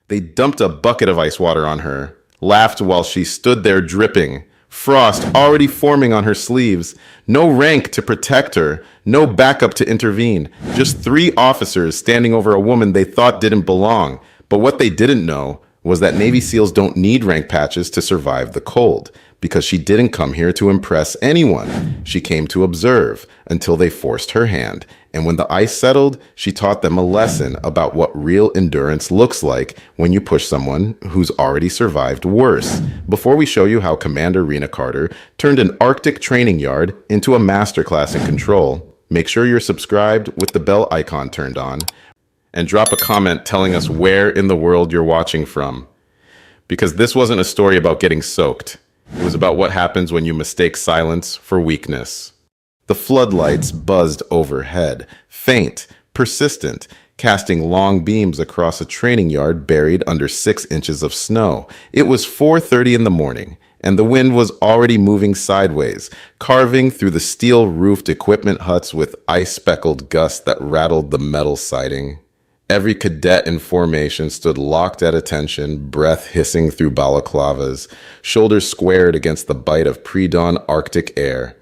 They dumped a bucket of ice water on her, laughed while she stood there dripping, frost already forming on her sleeves, no rank to protect her, no backup to intervene, just three officers standing over a woman they thought didn't belong. But what they didn't know was that Navy SEALs don't need rank patches to survive the cold, because she didn't come here to impress anyone. She came to observe until they forced her hand. And when the ice settled, she taught them a lesson about what real endurance looks like when you push someone who's already survived worse. Before we show you how Commander Rena Carter turned an Arctic training yard into a masterclass in control, make sure you're subscribed with the bell icon turned on, and drop a comment telling us where in the world you're watching from. Because this wasn't a story about getting soaked. It was about what happens when you mistake silence for weakness. The floodlights buzzed overhead, faint, persistent, casting long beams across a training yard buried under 6 inches of snow. It was 4:30 in the morning, and the wind was already moving sideways, carving through the steel-roofed equipment huts with ice-speckled gusts that rattled the metal siding. Every cadet in formation stood locked at attention, breath hissing through balaclavas, shoulders squared against the bite of pre-dawn Arctic air.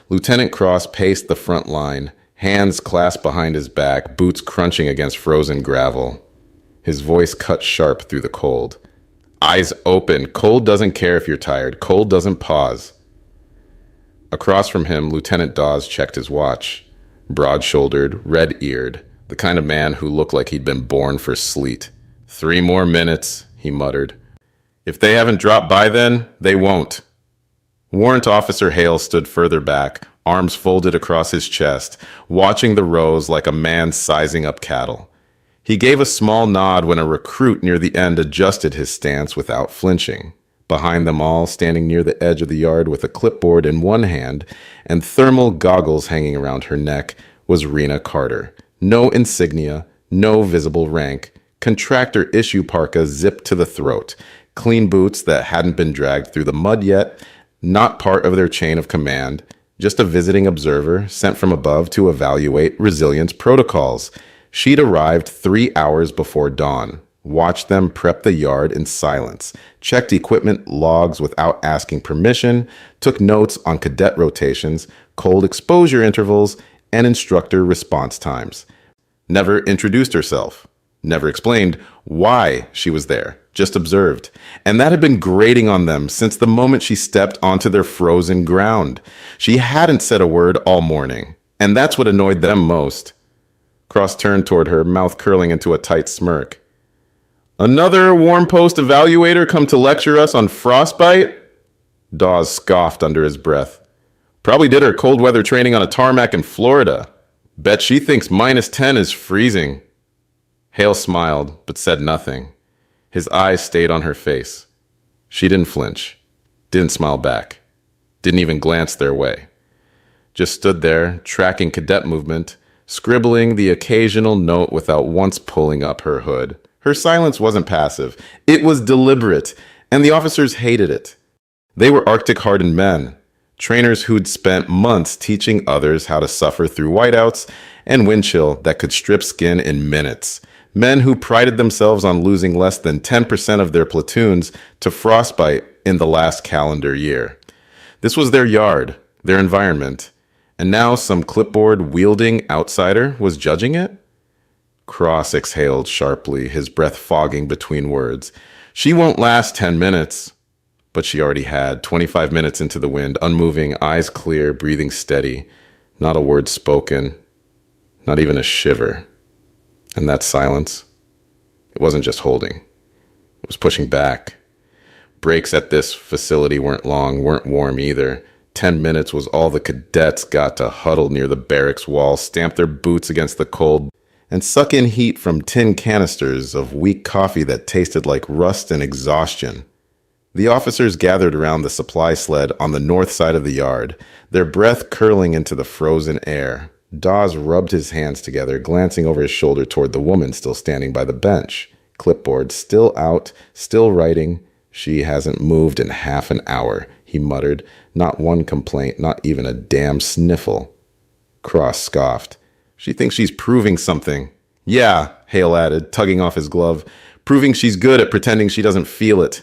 Lieutenant Cross paced the front line, hands clasped behind his back, boots crunching against frozen gravel. His voice cut sharp through the cold. Eyes open. Cold doesn't care if you're tired. Cold doesn't pause. Across from him, Lieutenant Dawes checked his watch. Broad-shouldered, red-eared, the kind of man who looked like he'd been born for sleet. 3 more minutes, he muttered. If they haven't dropped by then, they won't. Warrant Officer Hale stood further back, arms folded across his chest, watching the rows like a man sizing up cattle. He gave a small nod when a recruit near the end adjusted his stance without flinching. Behind them all, standing near the edge of the yard with a clipboard in one hand and thermal goggles hanging around her neck, was Rena Carter. No insignia, no visible rank, contractor issue parka zipped to the throat, clean boots that hadn't been dragged through the mud yet, not part of their chain of command, just a visiting observer sent from above to evaluate resilience protocols. She'd arrived 3 hours before dawn, watched them prep the yard in silence, checked equipment logs without asking permission, took notes on cadet rotations, cold exposure intervals, and instructor response times. Never introduced herself, never explained why she was there, just observed. And that had been grating on them since the moment she stepped onto their frozen ground. She hadn't said a word all morning, and that's what annoyed them most. Cross turned toward her, mouth curling into a tight smirk. Another Warm Post evaluator come to lecture us on frostbite? Dawes scoffed under his breath. Probably did her cold weather training on a tarmac in Florida. Bet she thinks -10 is freezing. Hale smiled, but said nothing. His eyes stayed on her face. She didn't flinch, didn't smile back, didn't even glance their way. Just stood there, tracking cadet movement, scribbling the occasional note without once pulling up her hood. Her silence wasn't passive. It was deliberate, and the officers hated it. They were Arctic-hardened men, trainers who'd spent months teaching others how to suffer through whiteouts and wind chill that could strip skin in minutes. Men who prided themselves on losing less than 10% of their platoons to frostbite in the last calendar year. This was their yard, their environment, and now some clipboard-wielding outsider was judging it? Cross exhaled sharply, his breath fogging between words. She won't last 10 minutes. But she already had, 25 minutes into the wind, unmoving, eyes clear, breathing steady. Not a word spoken, not even a shiver. And that silence, it wasn't just holding. It was pushing back. Breaks at this facility weren't long, weren't warm either. 10 minutes was all the cadets got to huddle near the barracks wall, stamp their boots against the cold, and suck in heat from tin canisters of weak coffee that tasted like rust and exhaustion. The officers gathered around the supply sled on the north side of the yard, their breath curling into the frozen air. Dawes rubbed his hands together, glancing over his shoulder toward the woman still standing by the bench. Clipboard still out, still writing. She hasn't moved in half an hour, he muttered. Not one complaint, not even a damn sniffle. Cross scoffed. She thinks she's proving something. Yeah, Hale added, tugging off his glove. proving she's good at pretending she doesn't feel it.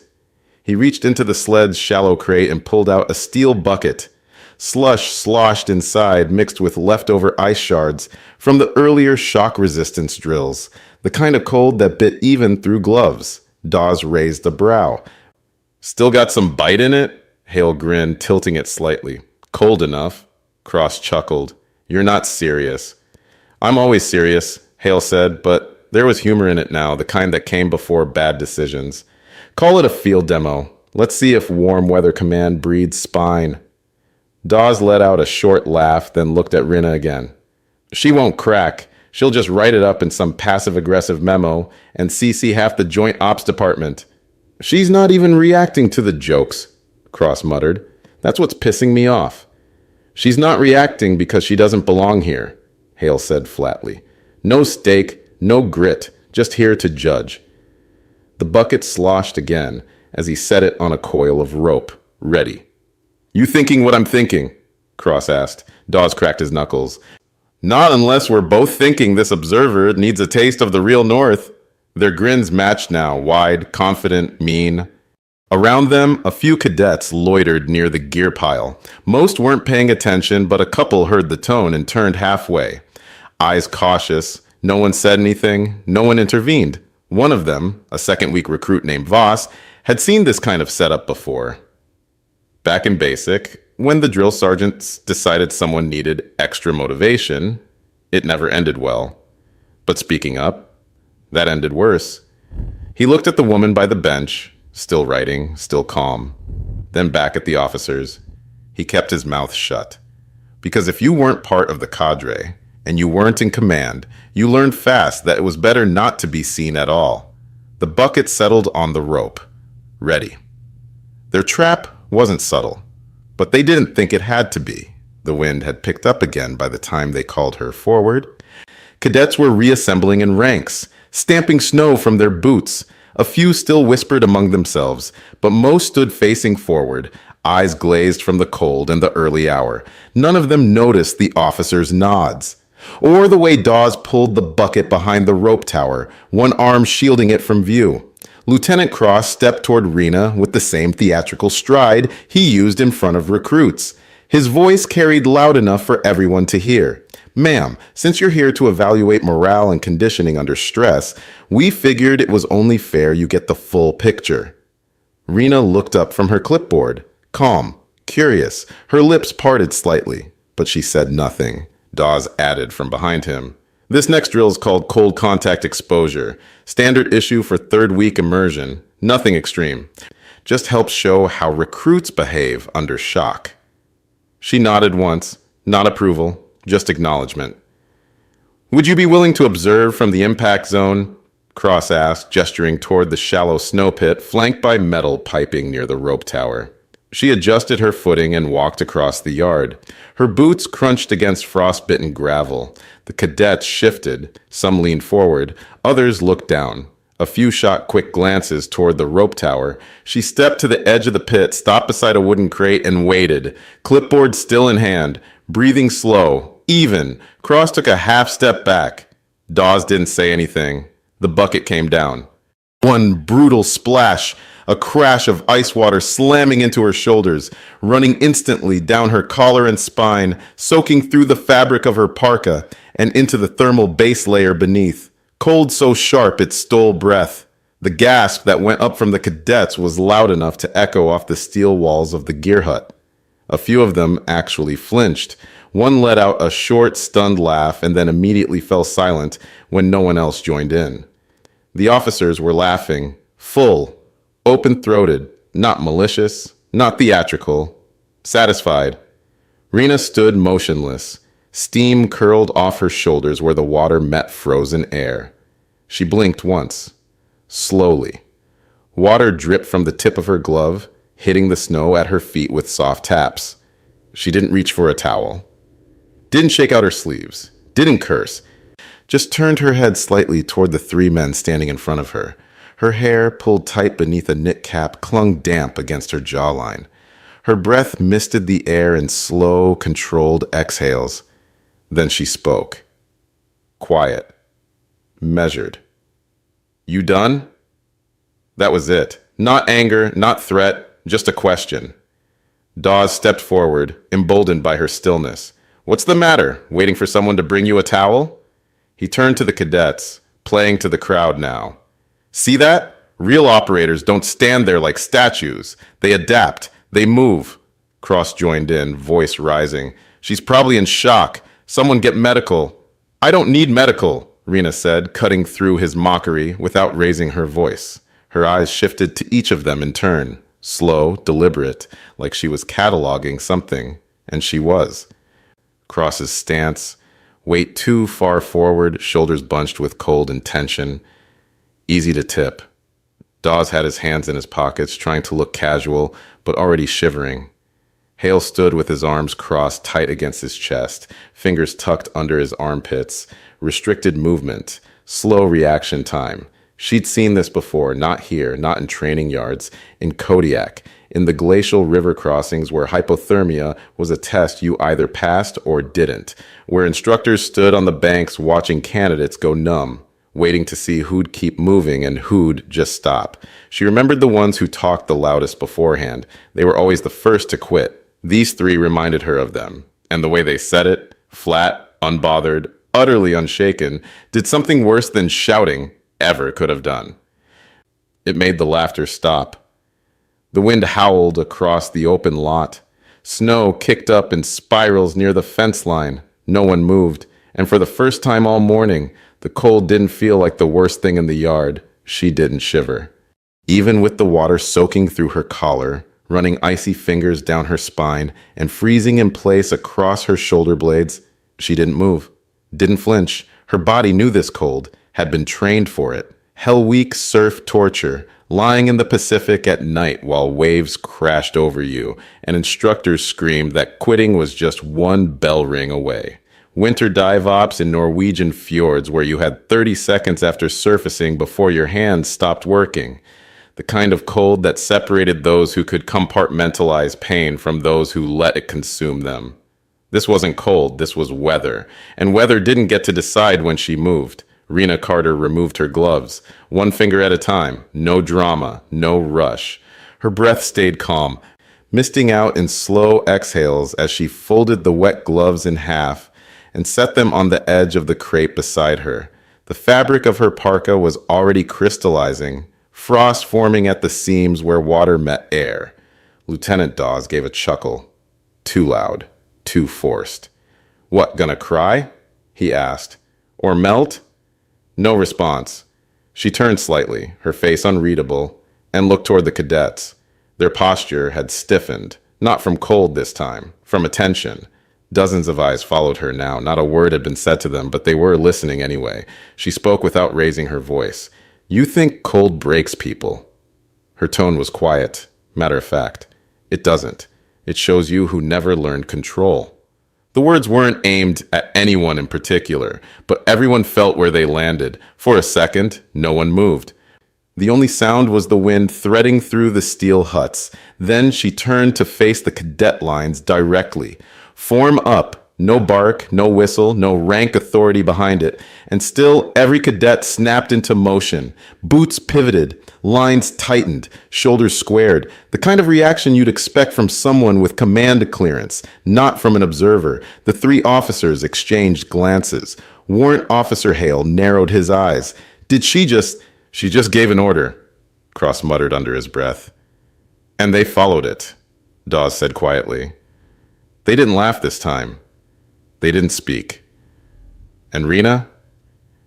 He reached into the sled's shallow crate and pulled out a steel bucket. Slush sloshed inside, mixed with leftover ice shards from the earlier shock resistance drills, the kind of cold that bit even through gloves. Dawes raised a brow. Still got some bite in it? Hale grinned, tilting it slightly. Cold enough. Cross chuckled. You're not serious. I'm always serious, Hale said, but there was humor in it now, the kind that came before bad decisions. Call it a field demo. Let's see if Warm Weather Command breeds spine. Dawes let out a short laugh, then looked at Rinna again. She won't crack. She'll just write it up in some passive-aggressive memo and CC half the Joint Ops Department. She's not even reacting to the jokes, Cross muttered. That's what's pissing me off. She's not reacting because she doesn't belong here, Hale said flatly. No stake, no grit, just here to judge. The bucket sloshed again as he set it on a coil of rope, ready. You thinking what I'm thinking? Cross asked. Dawes cracked his knuckles. Not unless we're both thinking this observer needs a taste of the real North. Their grins matched now, wide, confident, mean. Around them, a few cadets loitered near the gear pile. Most weren't paying attention, but a couple heard the tone and turned halfway. Eyes cautious. No one said anything. No one intervened. One of them, a second-week recruit named Voss, had seen this kind of setup before. Back in basic, when the drill sergeants decided someone needed extra motivation, it never ended well. But speaking up, that ended worse. He looked at the woman by the bench, still writing, still calm, then back at the officers. He kept his mouth shut. Because if you weren't part of the cadre, and you weren't in command, you learned fast that it was better not to be seen at all. The bucket settled on the rope. Ready. Their trap wasn't subtle, but they didn't think it had to be. The wind had picked up again by the time they called her forward. Cadets were reassembling in ranks, stamping snow from their boots. A few still whispered among themselves, but most stood facing forward, eyes glazed from the cold and the early hour. None of them noticed the officers' nods, or the way Dawes pulled the bucket behind the rope tower, one arm shielding it from view. Lieutenant Cross stepped toward Rinna with the same theatrical stride he used in front of recruits. His voice carried loud enough for everyone to hear. Ma'am, since you're here to evaluate morale and conditioning under stress, we figured it was only fair you get the full picture. Rinna looked up from her clipboard, calm, curious, her lips parted slightly, but she said nothing. Dawes added from behind him. This next drill is called Cold Contact Exposure. Standard issue for third week immersion. Nothing extreme. Just helps show how recruits behave under shock. She nodded once, not approval, just acknowledgement. Would you be willing to observe from the impact zone? Cross asked, gesturing toward the shallow snow pit flanked by metal piping near the rope tower. She adjusted her footing and walked across the yard. Her boots crunched against frostbitten gravel. The cadets shifted. Some leaned forward. Others looked down. A few shot quick glances toward the rope tower. She stepped to the edge of the pit, stopped beside a wooden crate, and waited, clipboard still in hand, breathing slow, even. Cross took a half step back. Dawes didn't say anything. The bucket came down. One brutal splash, a crash of ice water slamming into her shoulders, running instantly down her collar and spine, soaking through the fabric of her parka and into the thermal base layer beneath. Cold so sharp it stole breath. The gasp that went up from the cadets was loud enough to echo off the steel walls of the gear hut. A few of them actually flinched. One let out a short, stunned laugh and then immediately fell silent when no one else joined in. The officers were laughing, full, open-throated, not malicious, not theatrical, satisfied. Rinna stood motionless. Steam curled off her shoulders where the water met frozen air. She blinked once, slowly. Water dripped from the tip of her glove, hitting the snow at her feet with soft taps. She didn't reach for a towel. Didn't shake out her sleeves. Didn't curse. Just turned her head slightly toward the three men standing in front of her. Her hair, pulled tight beneath a knit cap, clung damp against her jawline. Her breath misted the air in slow, controlled exhales. Then she spoke. Quiet. Measured. You done? That was it. Not anger, not threat, just a question. Dawes stepped forward, emboldened by her stillness. What's the matter? Waiting for someone to bring you a towel? He turned to the cadets, playing to the crowd now. See that? Real operators don't stand there like statues. They adapt. They move. Cross joined in, voice rising. She's probably in shock. Someone get medical. I don't need medical, Rena said, cutting through his mockery without raising her voice. Her eyes shifted to each of them in turn, slow, deliberate, like she was cataloging something, and she was. Cross's stance, weight too far forward, shoulders bunched with cold and tension. Easy to tip. Dawes had his hands in his pockets, trying to look casual, but already shivering. Hale stood with his arms crossed tight against his chest, fingers tucked under his armpits, restricted movement, slow reaction time. She'd seen this before, not here, not in training yards, in Kodiak, in the glacial river crossings where hypothermia was a test you either passed or didn't, where instructors stood on the banks watching candidates go numb, waiting to see who'd keep moving and who'd just stop. She remembered the ones who talked the loudest beforehand. They were always the first to quit. These three reminded her of them, and the way they said it, flat, unbothered, utterly unshaken, did something worse than shouting ever could have done. It made the laughter stop. The wind howled across the open lot. Snow kicked up in spirals near the fence line. No one moved, and for the first time all morning, the cold didn't feel like the worst thing in the yard. She didn't shiver. Even with the water soaking through her collar, running icy fingers down her spine, and freezing in place across her shoulder blades, she didn't move, didn't flinch. Her body knew this cold, had been trained for it. Hell-week surf torture, lying in the Pacific at night while waves crashed over you, and instructors screamed that quitting was just one bell ring away. Winter dive ops in Norwegian fjords where you had 30 seconds after surfacing before your hands stopped working. The kind of cold that separated those who could compartmentalize pain from those who let it consume them. This wasn't cold, this was weather, and weather didn't get to decide when she moved. Rena Carter removed her gloves, one finger at a time, no drama, no rush. Her breath stayed calm, misting out in slow exhales as she folded the wet gloves in half and set them on the edge of the crate beside her. The fabric of her parka was already crystallizing, frost forming at the seams where water met air. Lieutenant Dawes gave a chuckle. Too loud, too forced. What, gonna cry? He asked. Or melt? No response. She turned slightly, her face unreadable, and looked toward the cadets. Their posture had stiffened, not from cold this time, from attention. Dozens of eyes followed her now. Not a word had been said to them, but they were listening anyway. She spoke without raising her voice. You think cold breaks people. Her tone was quiet, matter of fact. It doesn't. It shows you who never learned control. The words weren't aimed at anyone in particular, but everyone felt where they landed. For a second, no one moved. The only sound was the wind threading through the steel huts. Then she turned to face the cadet lines directly. Form up. No bark, no whistle, no rank authority behind it. And still, every cadet snapped into motion. Boots pivoted, lines tightened, shoulders squared. The kind of reaction you'd expect from someone with command clearance, not from an observer. The three officers exchanged glances. Warrant Officer Hale narrowed his eyes. She just gave an order, Cross muttered under his breath. And they followed it, Dawes said quietly. They didn't laugh this time. They didn't speak. And Rena?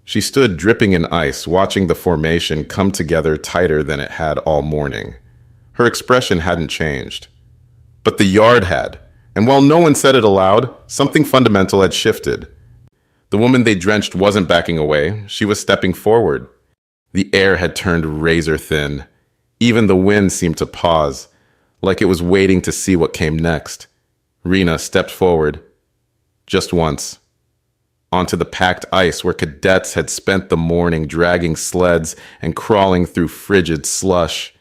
She stood dripping in ice, watching the formation come together tighter than it had all morning. Her expression hadn't changed. But the yard had. And while no one said it aloud, something fundamental had shifted. The woman they drenched wasn't backing away. She was stepping forward. The air had turned razor thin. Even the wind seemed to pause, like it was waiting to see what came next. Rena stepped forward. Just once. Onto the packed ice where cadets had spent the morning dragging sleds and crawling through frigid slush.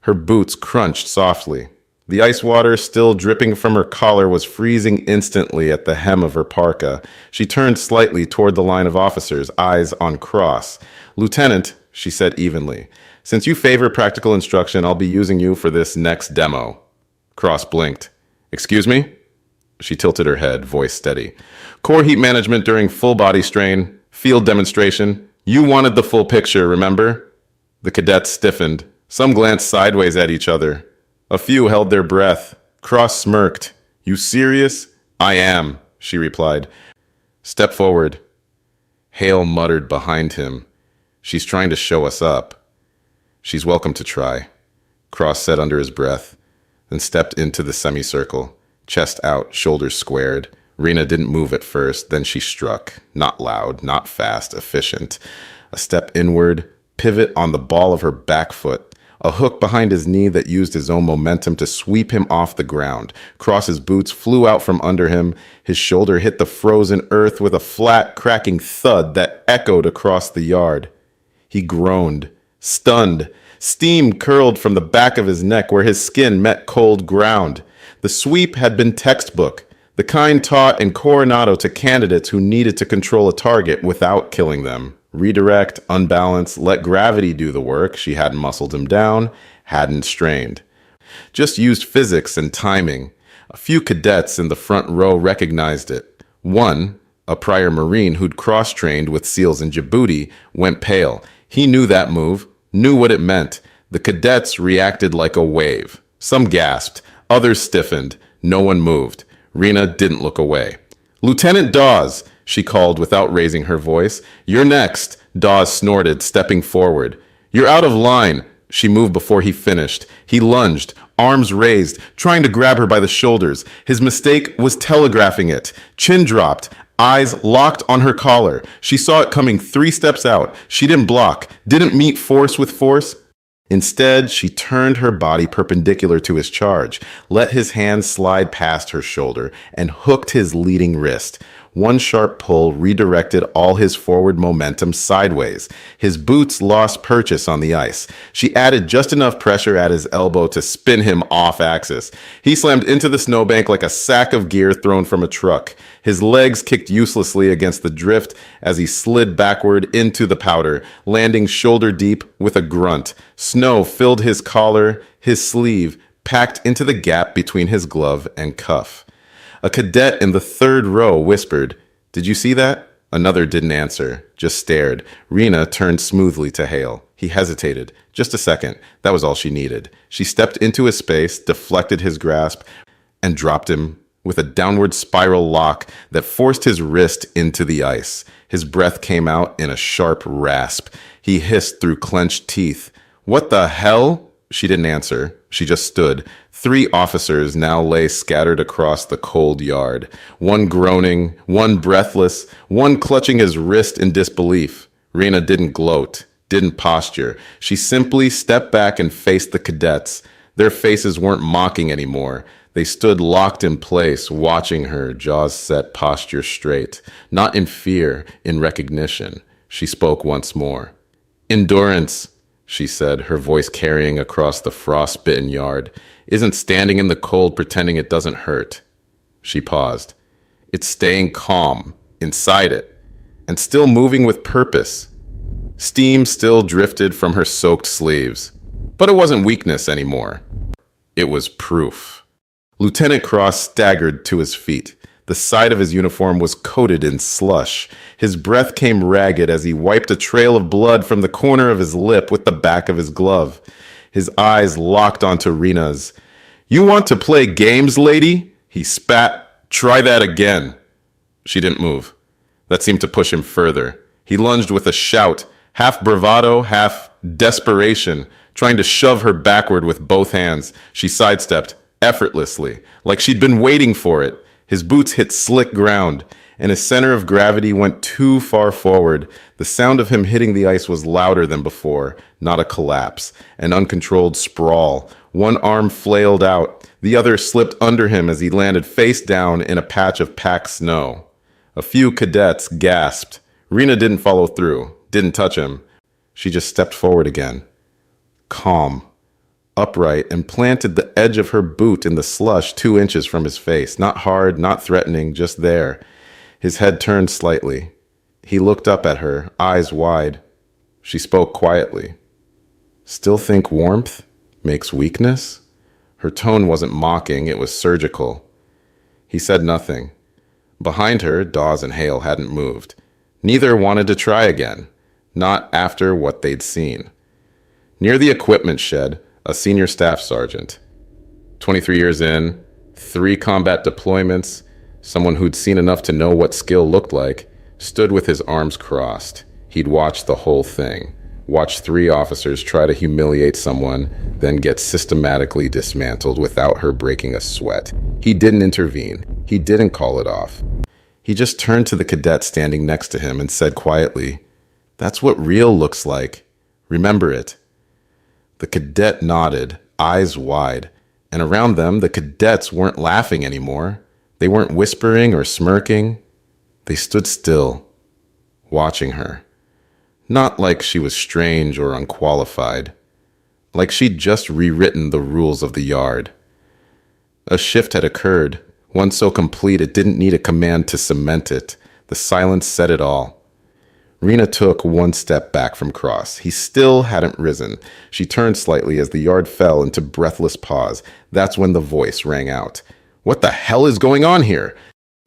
Her boots crunched softly. The ice water still dripping from her collar was freezing instantly at the hem of her parka. She turned slightly toward the line of officers, eyes on Cross. Lieutenant, she said evenly, Since you favor practical instruction, I'll be using you for this next demo. Cross blinked. Excuse me? She tilted her head, voice steady. Core heat management during full body strain, field demonstration. You wanted the full picture, remember? The cadets stiffened. Some glanced sideways at each other. A few held their breath. Cross smirked. You serious? I am, she replied. Step forward. Hale muttered behind him. She's trying to show us up. She's welcome to try, Cross said under his breath, then stepped into the semicircle, chest out, shoulders squared. Rena didn't move at first, then she struck. Not loud, not fast, efficient. A step inward, pivot on the ball of her back foot. A hook behind his knee that used his own momentum to sweep him off the ground. Cross's boots flew out from under him. His shoulder hit the frozen earth with a flat, cracking thud that echoed across the yard. He groaned, stunned. Steam curled from the back of his neck where his skin met cold ground. The sweep had been textbook, the kind taught in Coronado to candidates who needed to control a target without killing them. Redirect, unbalance, let gravity do the work. She hadn't muscled him down, hadn't strained. Just used physics and timing. A few cadets in the front row recognized it. One, a prior Marine who'd cross-trained with SEALs in Djibouti, went pale. He knew that move, knew what it meant. The cadets reacted like a wave. Some gasped, others stiffened. No one moved. Rena didn't look away. Lieutenant Dawes, she called without raising her voice. You're next, Dawes snorted, stepping forward. You're out of line. She moved before he finished. He lunged, arms raised, trying to grab her by the shoulders. His mistake was telegraphing it. Chin dropped, eyes locked on her collar. She saw it coming 3 steps out. She didn't block, didn't meet force with force. Instead, she turned her body perpendicular to his charge, let his hand slide past her shoulder, and hooked his leading wrist. One sharp pull redirected all his forward momentum sideways. His boots lost purchase on the ice. She added just enough pressure at his elbow to spin him off axis. He slammed into the snowbank like a sack of gear thrown from a truck. His legs kicked uselessly against the drift as he slid backward into the powder, landing shoulder deep with a grunt. Snow filled his collar, his sleeve, packed into the gap between his glove and cuff. A cadet in the 3rd row whispered, "Did you see that?" Another didn't answer, just stared. Rena turned smoothly to Hale. He hesitated. Just a second. That was all she needed. She stepped into his space, deflected his grasp, and dropped him with a downward spiral lock that forced his wrist into the ice. His breath came out in a sharp rasp. He hissed through clenched teeth. "What the hell?" She didn't answer. She just stood. 3 officers now lay scattered across the cold yard. One groaning, one breathless, one clutching his wrist in disbelief. Rena didn't gloat, didn't posture. She simply stepped back and faced the cadets. Their faces weren't mocking anymore. They stood locked in place, watching her, jaws set, posture straight. Not in fear, in recognition. She spoke once more. "Endurance," she said, her voice carrying across the frost-bitten yard, "isn't standing in the cold pretending it doesn't hurt." She paused. "It's staying calm, inside it, and still moving with purpose." Steam still drifted from her soaked sleeves. But it wasn't weakness anymore. It was proof. Lieutenant Cross staggered to his feet. The side of his uniform was coated in slush. His breath came ragged as he wiped a trail of blood from the corner of his lip with the back of his glove. His eyes locked onto Rena's. "You want to play games, lady?" He spat. "Try that again." She didn't move. That seemed to push him further. He lunged with a shout, half bravado, half desperation, trying to shove her backward with both hands. She sidestepped, effortlessly, like she'd been waiting for it. His boots hit slick ground, and his center of gravity went too far forward. The sound of him hitting the ice was louder than before, not a collapse, an uncontrolled sprawl. One arm flailed out, the other slipped under him as he landed face down in a patch of packed snow. A few cadets gasped. Rena didn't follow through, didn't touch him. She just stepped forward again. Calm, upright, and planted the edge of her boot in the slush 2 inches from his face. Not hard, not threatening, just there. His head turned slightly. He looked up at her, eyes wide. She spoke quietly. Still think warmth makes weakness? Her tone wasn't mocking, it was surgical. He said nothing. Behind her, Dawes and Hale hadn't moved. Neither wanted to try again, not after what they'd seen. Near the equipment shed, a senior staff sergeant. 23 years in, 3 combat deployments, someone who'd seen enough to know what skill looked like, stood with his arms crossed. He'd watched the whole thing. Watched 3 officers try to humiliate someone, then get systematically dismantled without her breaking a sweat. He didn't intervene. He didn't call it off. He just turned to the cadet standing next to him and said quietly, "That's what real looks like. Remember it." The cadet nodded, eyes wide, and around them the cadets weren't laughing anymore. They weren't whispering or smirking. They stood still, watching her. Not like she was strange or unqualified, like she'd just rewritten the rules of the yard. A shift had occurred, one so complete it didn't need a command to cement it. The silence said it all. Rena took one step back from Cross. He still hadn't risen. She turned slightly as the yard fell into breathless pause. That's when the voice rang out. "What the hell is going on here?"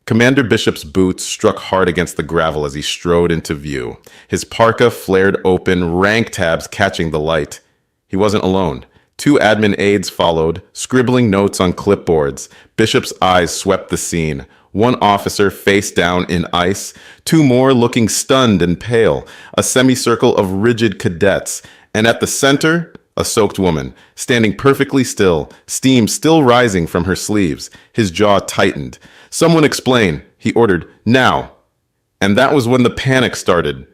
Commander Bishop's boots struck hard against the gravel as he strode into view. His parka flared open, rank tabs catching the light. He wasn't alone. 2 admin aides followed, scribbling notes on clipboards. Bishop's eyes swept the scene. 1 officer face down in ice, 2 more looking stunned and pale, a semicircle of rigid cadets, and at the center, a soaked woman, standing perfectly still, steam still rising from her sleeves. His jaw tightened. "Someone explain," he ordered, "now." And that was when the panic started.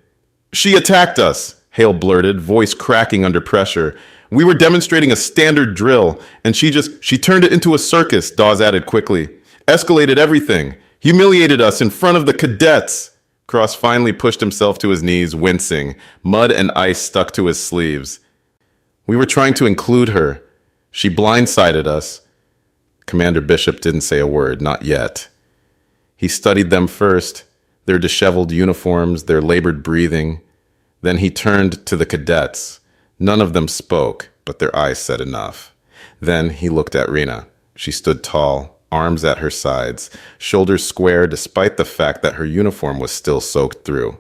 "She attacked us," Hale blurted, voice cracking under pressure. "We were demonstrating a standard drill, and she turned it into a circus," Dawes added quickly. "Escalated everything. Humiliated us in front of the cadets." Cross finally pushed himself to his knees, wincing. Mud and ice stuck to his sleeves. "We were trying to include her. She blindsided us." Commander Bishop didn't say a word, not yet. He studied them first, their disheveled uniforms, their labored breathing. Then he turned to the cadets. None of them spoke, but their eyes said enough. Then he looked at Rena. She stood tall, arms at her sides, shoulders square despite the fact that her uniform was still soaked through.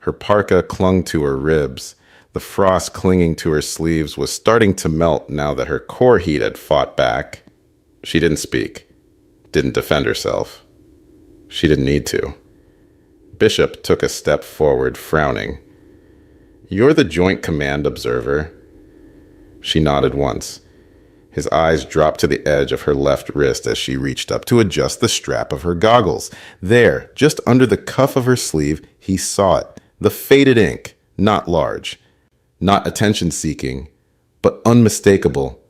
Her parka clung to her ribs. The frost clinging to her sleeves was starting to melt now that her core heat had fought back. She didn't speak, didn't defend herself. She didn't need to. Bishop took a step forward, frowning. "You're the Joint Command observer." She nodded once. His eyes dropped to the edge of her left wrist as she reached up to adjust the strap of her goggles. There, just under the cuff of her sleeve, he saw it. The faded ink, not large. Not attention-seeking, but unmistakable.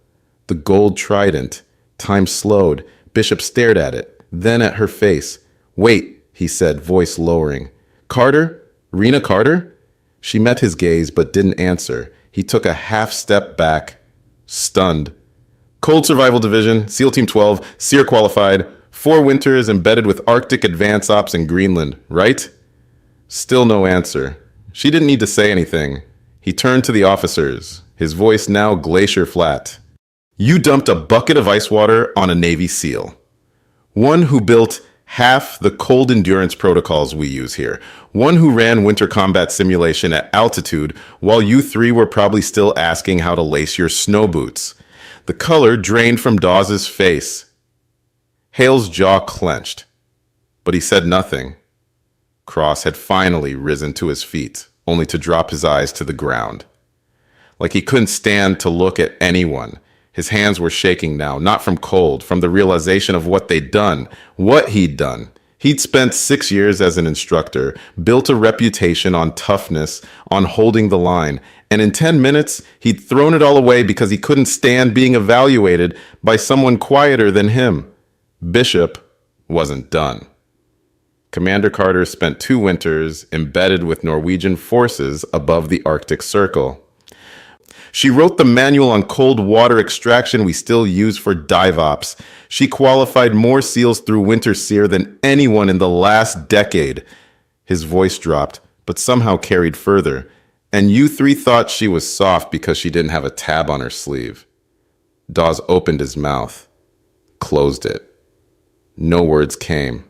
The gold trident. Time slowed. Bishop stared at it, then at her face. "Wait," he said, voice lowering. "Carter? Rena Carter?" She met his gaze but didn't answer. He took a half step back, stunned. "Cold Survival Division, SEAL Team 12, SEER qualified, 4 winters embedded with Arctic Advance Ops in Greenland, right?" Still no answer. She didn't need to say anything. He turned to the officers, his voice now glacier flat. "You dumped a bucket of ice water on a Navy SEAL. One who built half the cold endurance protocols we use here. One who ran winter combat simulation at altitude while you 3 were probably still asking how to lace your snow boots." The color drained from Dawes' face. Hale's jaw clenched, but he said nothing. Cross had finally risen to his feet, only to drop his eyes to the ground. Like he couldn't stand to look at anyone. His hands were shaking now, not from cold, from the realization of what they'd done, what he'd done. He'd spent 6 years as an instructor, built a reputation on toughness, on holding the line, and in 10 minutes, he'd thrown it all away because he couldn't stand being evaluated by someone quieter than him. Bishop wasn't done. Commander Carter spent 2 winters embedded with Norwegian forces above the Arctic Circle. She wrote the manual on cold water extraction we still use for dive ops. She qualified more SEALs through Winter SEER than anyone in the last decade. His voice dropped, but somehow carried further. And you three thought she was soft because she didn't have a tab on her sleeve. Dawes opened his mouth, closed it. No words came.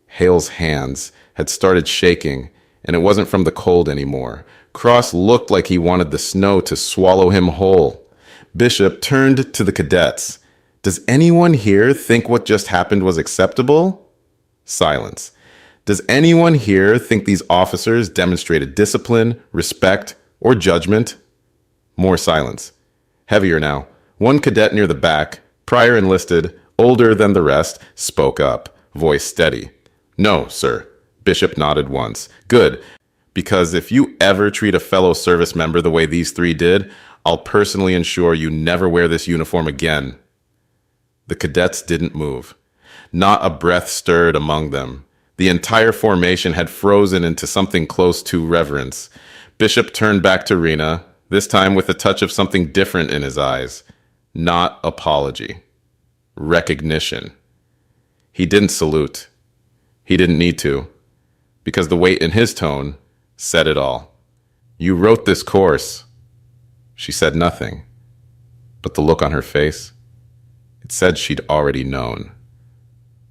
Hale's hands had started shaking, and it wasn't from the cold anymore. Cross looked like he wanted the snow to swallow him whole. Bishop turned to the cadets. Does anyone here think what just happened was acceptable? Silence. Does anyone here think these officers demonstrated discipline, respect, or judgment? More silence. Heavier now. One cadet near the back, prior enlisted, older than the rest, spoke up, voice steady. No, sir. Bishop nodded once. Good, because if you ever treat a fellow service member the way these three did, I'll personally ensure you never wear this uniform again. The cadets didn't move. Not a breath stirred among them. The entire formation had frozen into something close to reverence. Bishop turned back to Rena, this time with a touch of something different in his eyes. Not apology. Recognition. He didn't salute. He didn't need to, because the weight in his tone said it all. You wrote this course. She said nothing, but the look on her face, it said she'd already known.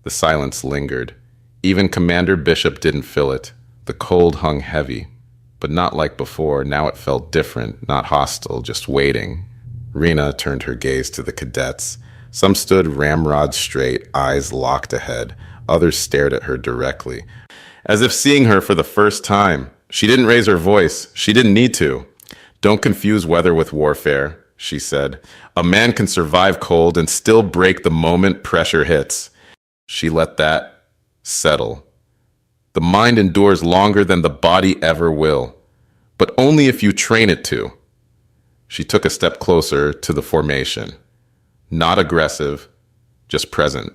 The silence lingered. Even Commander Bishop didn't feel it. The cold hung heavy, but not like before. Now it felt different, not hostile, just waiting. Rena turned her gaze to the cadets. Some stood ramrod straight, eyes locked ahead. Others stared at her directly, as if seeing her for the first time. She didn't raise her voice. She didn't need to. Don't confuse weather with warfare, she said. A man can survive cold and still break the moment pressure hits. She let that settle. The mind endures longer than the body ever will, but only if you train it to. She took a step closer to the formation. Not aggressive, just present.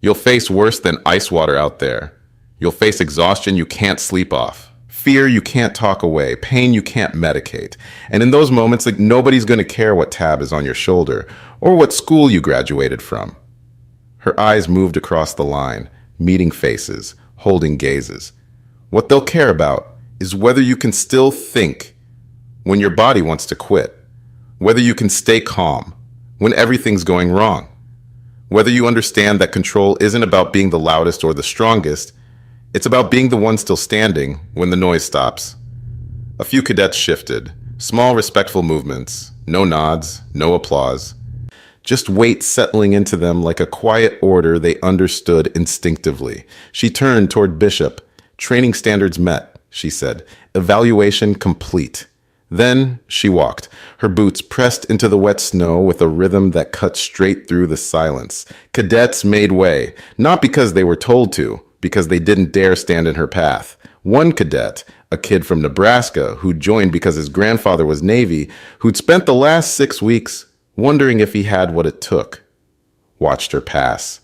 You'll face worse than ice water out there. You'll face exhaustion you can't sleep off, fear you can't talk away, pain you can't medicate. And in those moments, nobody's going to care what tab is on your shoulder or what school you graduated from. Her eyes moved across the line, meeting faces, holding gazes. What they'll care about is whether you can still think when your body wants to quit, whether you can stay calm when everything's going wrong, whether you understand that control isn't about being the loudest or the strongest, it's about being the one still standing when the noise stops. A few cadets shifted, small respectful movements, no nods, no applause. Just weight settling into them like a quiet order they understood instinctively. She turned toward Bishop. Training standards met, she said. Evaluation complete. Then she walked, her boots pressed into the wet snow with a rhythm that cut straight through the silence. Cadets made way, not because they were told to, because they didn't dare stand in her path. One cadet, a kid from Nebraska who'd joined because his grandfather was Navy, who'd spent the last 6 weeks wondering if he had what it took, watched her pass.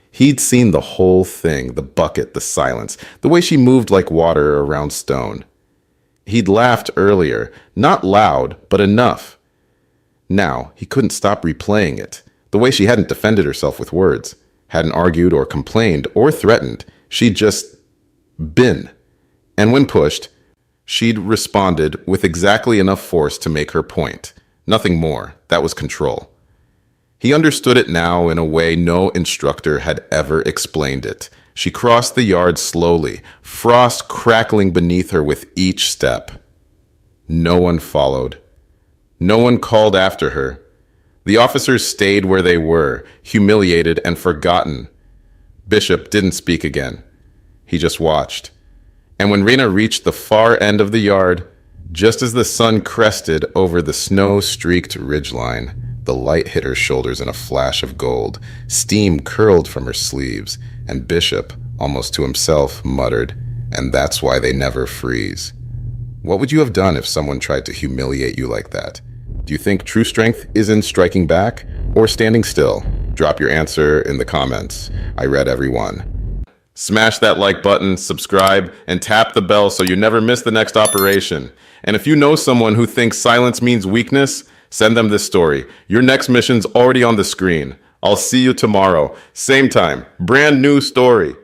He'd seen the whole thing, the bucket, the silence, the way she moved like water around stone. He'd laughed earlier, not loud, but enough. Now, he couldn't stop replaying it, the way she hadn't defended herself with words, hadn't argued or complained or threatened. She'd just been. And when pushed, she'd responded with exactly enough force to make her point. Nothing more. That was control. He understood it now in a way no instructor had ever explained it. She crossed the yard slowly, frost crackling beneath her with each step. No one followed. No one called after her. The officers stayed where they were, humiliated and forgotten. Bishop didn't speak again. He just watched. And when Rena reached the far end of the yard, just as the sun crested over the snow-streaked ridgeline, the light hit her shoulders in a flash of gold. Steam curled from her sleeves, and Bishop, almost to himself, muttered, "And that's why they never freeze." What would you have done if someone tried to humiliate you like that? Do you think true strength is in striking back or standing still? Drop your answer in the comments. I read every one. Smash that like button, subscribe, and tap the bell so you never miss the next operation. And if you know someone who thinks silence means weakness, send them this story. Your next mission's already on the screen. I'll see you tomorrow. Same time. Brand new story.